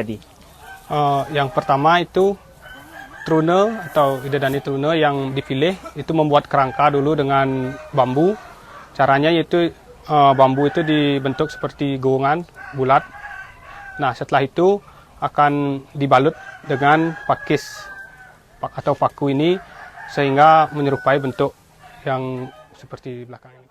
Jadi yang pertama itu trune atau idadani trune yang dipilih itu membuat kerangka dulu dengan bambu. Caranya yaitu bambu itu dibentuk seperti gowongan bulat. Nah, setelah itu akan dibalut dengan pakis atau paku ini sehingga menyerupai bentuk yang seperti di belakang ini.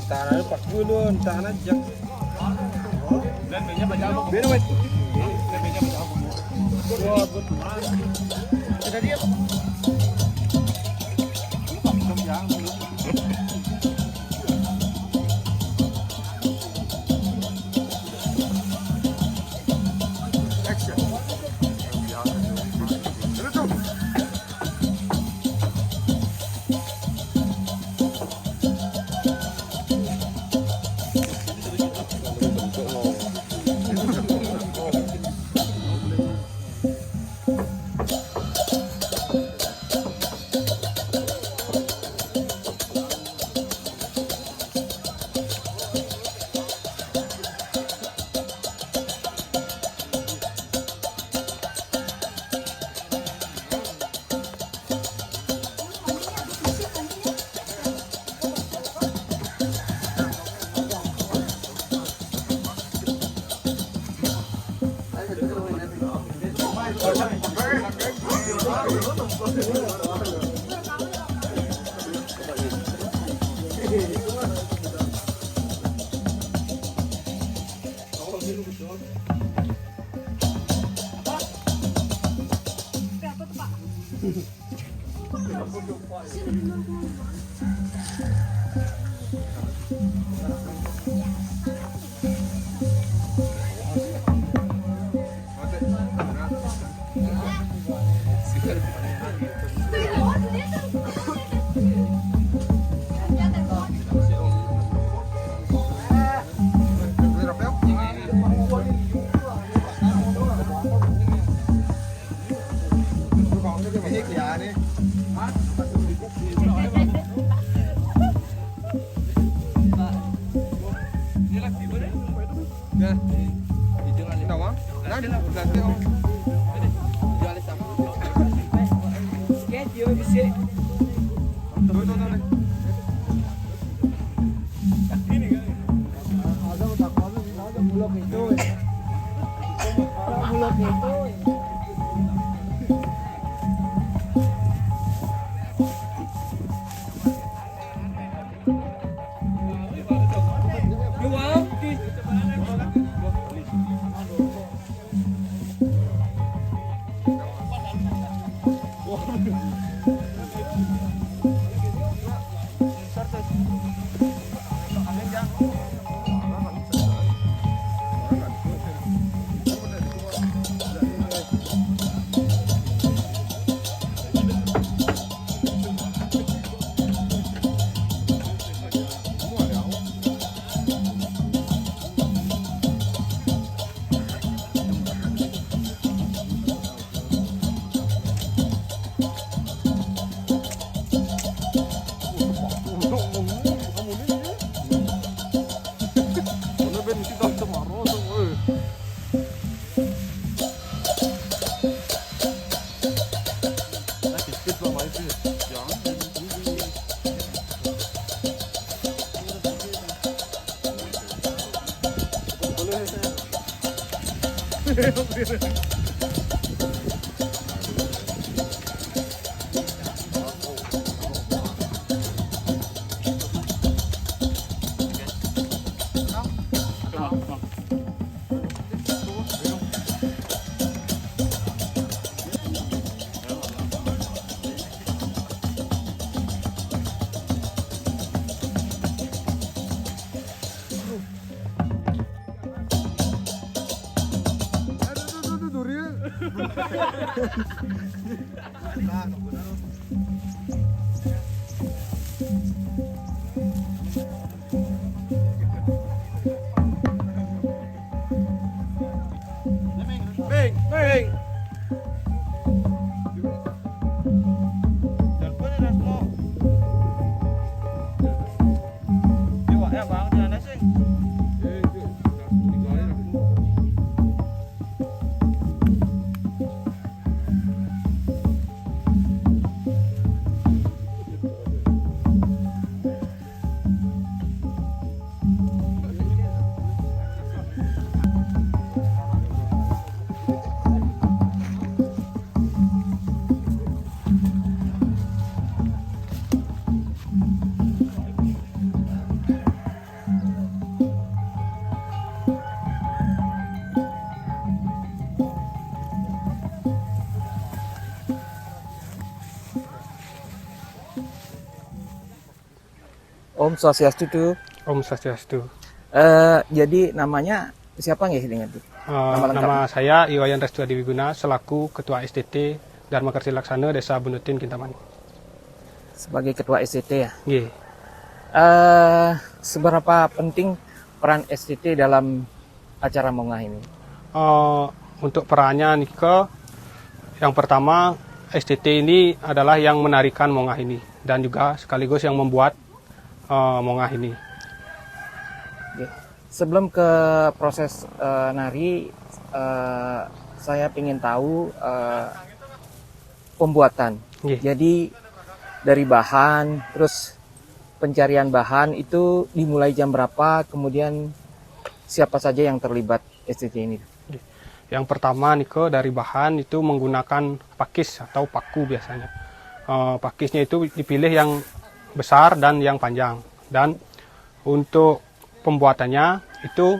Tanah pak gulun, tanah jak. Dan banyak banyak. Beda wet. Banyak banyak. Wah, sudah dia. Bing, bing. Om Swastiastu tuh. Om Swastiastu. Jadi namanya siapa nggih dengan itu? Nama saya Iwayan Restu Adiwiguna selaku Ketua STT Dharma Kerti Laksana Desa Bunutin Kintamani. Sebagai Ketua STT ya. Nggih. Seberapa penting peran STT dalam acara Mongah ini? Untuk perannya Nike, yang pertama STT ini adalah yang menarikan Mongah ini dan juga sekaligus yang membuat Mongah ini. Sebelum ke proses nari, saya ingin tahu pembuatan. Jadi dari bahan, terus pencarian bahan itu dimulai jam berapa, kemudian siapa saja yang terlibat STT ini? Yang pertama Niko, dari bahan itu menggunakan pakis atau paku biasanya. Pakisnya itu dipilih yang besar dan yang panjang. Dan untuk pembuatannya itu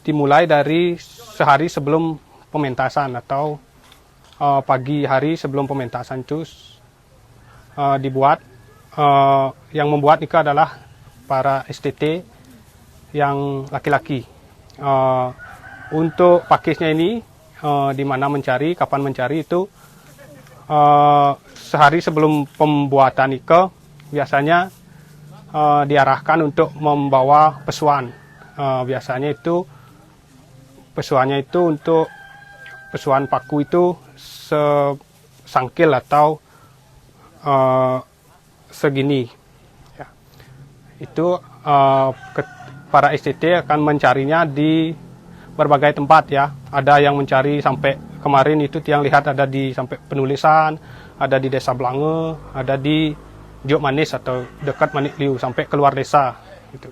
dimulai dari sehari sebelum pementasan atau pagi hari sebelum pementasan itu dibuat. Yang membuat itu adalah para STT yang laki-laki. Untuk pakisnya ini di mana mencari, kapan mencari itu sehari sebelum pembuatan Ike biasanya diarahkan untuk membawa pesuan. Biasanya itu pesuannya itu untuk pesuan paku itu sesangkil atau segini. Ya. Itu para STT akan mencarinya di berbagai tempat ya. Ada yang mencari sampai kemarin itu yang lihat ada di sampai penulisan, ada di Desa Blange, ada di Jok Manis atau dekat Manik Liu sampai keluar desa gitu.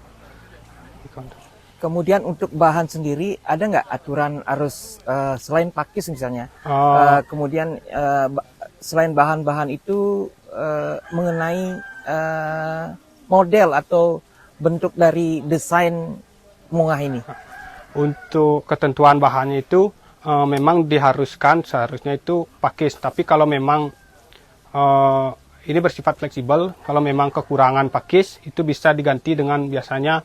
Kemudian untuk bahan sendiri ada nggak aturan harus selain pakis misalnya, kemudian selain bahan-bahan itu mengenai model atau bentuk dari desain Mongah ini? Untuk ketentuan bahannya itu memang diharuskan seharusnya itu pakis, tapi kalau memang ini bersifat fleksibel, kalau memang kekurangan pakis itu bisa diganti dengan biasanya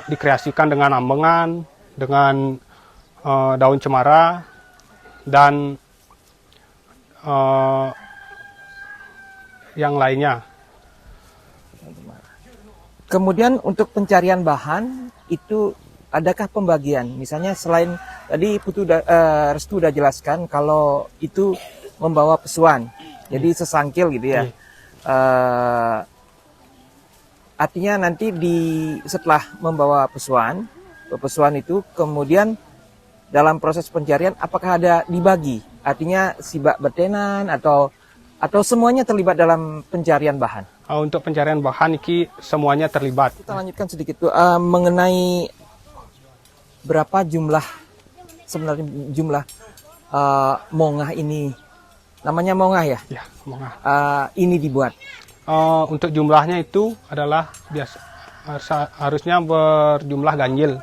dikreasikan dengan ambengan, dengan daun cemara dan yang lainnya. Kemudian untuk pencarian bahan itu adakah pembagian? Misalnya selain tadi Putu Restu udah jelaskan kalau itu membawa pesuan, jadi sesangkil gitu ya. Artinya nanti setelah membawa pesuan itu kemudian dalam proses pencarian apakah ada dibagi? Artinya sibak betenan atau semuanya terlibat dalam pencarian bahan? Untuk pencarian bahan ini semuanya terlibat. Kita lanjutkan sedikit tuh mengenai berapa jumlah sebenarnya jumlah mongah ini, namanya mongah ya? Ya, mongah. Ini dibuat. Untuk jumlahnya itu adalah harusnya berjumlah ganjil.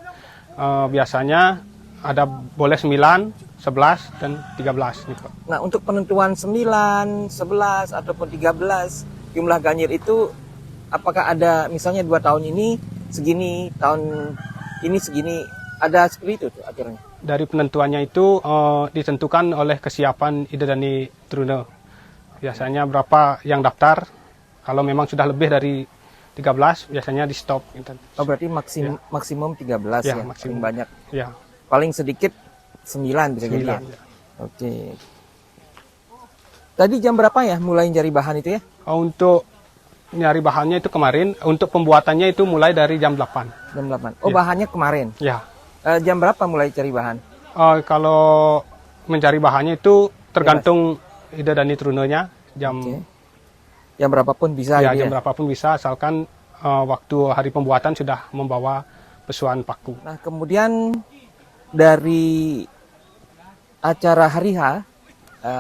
Biasanya ada boleh 9, 11, dan 13 nih, Pak. Nah, untuk penentuan 9, 11, ataupun 13 jumlah ganjil itu, apakah ada misalnya 2 tahun ini segini, tahun ini segini, ada seperti itu tuh aturannya? Dari penentuannya itu ditentukan oleh kesiapan Idedani Trune. Biasanya berapa yang daftar, kalau memang sudah lebih dari 13 biasanya di stop. Oh, berarti maksimum 13 ya, maksimum. paling banyak. Ya. Paling sedikit 9 bisa jadi ya? Ya. Oke. Tadi jam berapa ya mulai cari bahan itu ya? Untuk nyari bahannya itu kemarin, untuk pembuatannya itu mulai dari jam 8. Jam 8. Oh, Ya. bahannya kemarin. Ya. Jam berapa mulai cari bahan? Kalau mencari bahannya itu tergantung Idedani Trunenya, jam Oke. Jam berapapun bisa ya, gitu jam ya? berapapun bisa, asalkan waktu hari pembuatan sudah membawa pesuan paku. Nah, kemudian dari acara hari H,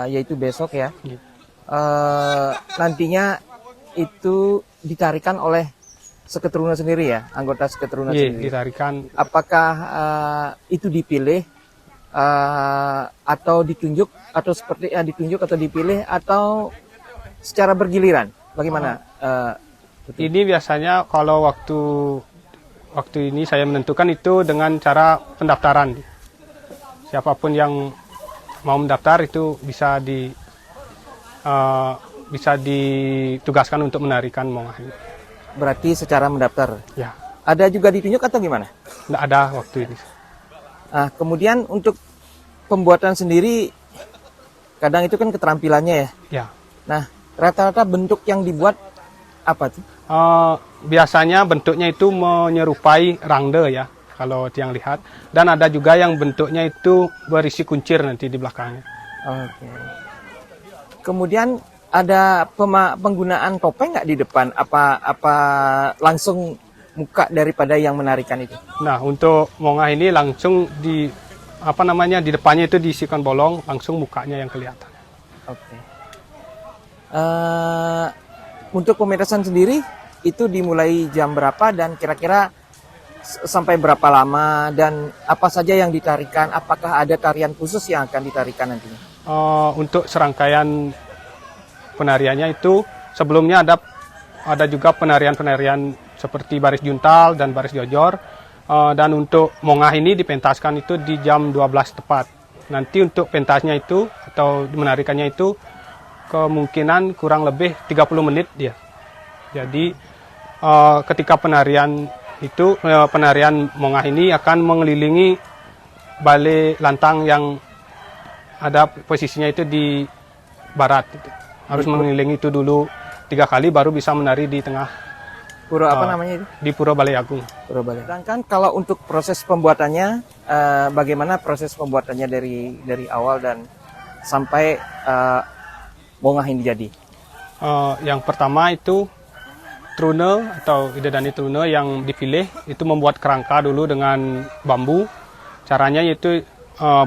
yaitu besok ya, Iya. nantinya itu ditarikan oleh Seketruna sendiri ya, anggota Seketruna Iya, sendiri. ditarikan. Apakah itu dipilih atau ditunjuk, atau seperti ditunjuk atau dipilih, atau secara bergiliran? Bagaimana? Ini biasanya kalau waktu ini saya menentukan itu dengan cara pendaftaran. Siapapun yang mau mendaftar itu bisa ditugaskan untuk menarikan mongah ini. Berarti secara mendaftar. Ya, Ada juga ditunjuk atau gimana? tidak ada waktu ini. Nah, kemudian untuk pembuatan sendiri, kadang itu kan keterampilannya ya. Ya, Nah, rata-rata bentuk yang dibuat apa tuh? biasanya bentuknya itu menyerupai rangde ya, kalau yang lihat. Dan ada juga yang bentuknya itu berisi kuncir nanti di belakangnya. Oke. Kemudian ada penggunaan topeng nggak di depan? Apa langsung muka daripada yang menarikan itu? Nah, untuk mongah ini langsung di depannya itu diisikan bolong, langsung mukanya yang kelihatan. Oke. Untuk pementasan sendiri itu dimulai jam berapa dan kira-kira sampai berapa lama, dan apa saja yang ditarikan? Apakah ada tarian khusus yang akan ditarikan nantinya? Untuk serangkaian penariannya itu sebelumnya ada juga penarian-penarian seperti baris juntal dan baris jojor. Dan untuk mongah ini dipentaskan itu di jam 12 tepat. Nanti untuk pentasnya itu atau menarikannya itu kemungkinan kurang lebih 30 menit dia. Jadi ketika penarian mongah ini akan mengelilingi balai lantang yang ada posisinya itu di barat. Harus mengelilingi itu dulu 3 kali baru bisa menari di tengah. Pura apa namanya itu? Di Pura Balai Agung. Pura Balai. Sedangkan kalau untuk proses pembuatannya, bagaimana proses pembuatannya dari awal dan sampai mongah ini jadi? Yang pertama itu trune atau Idedani Trune yang dipilih itu membuat kerangka dulu dengan bambu. Caranya yaitu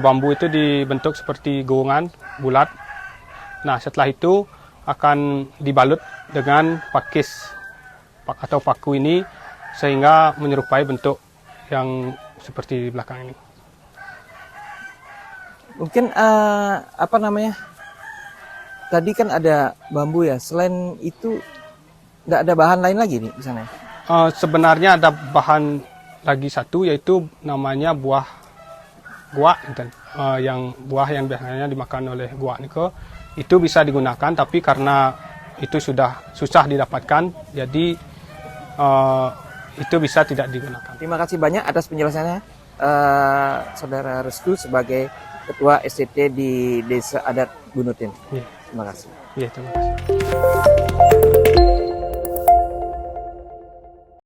bambu itu dibentuk seperti gowongan bulat. Nah, setelah itu akan dibalut dengan pakis atau paku ini sehingga menyerupai bentuk yang seperti di belakang ini. Mungkin tadi kan ada bambu ya. Selain itu nggak ada bahan lain lagi nih di sana? Sebenarnya ada bahan lagi satu, yaitu namanya buah guak, yang buah yang biasanya dimakan oleh guak niko. Itu bisa digunakan, tapi karena itu sudah susah didapatkan, jadi itu bisa tidak digunakan. Terima kasih banyak atas penjelasannya, Saudara Restu sebagai Ketua SCT di Desa Adat Bunutin. Ya, Terima kasih. ya, terima kasih.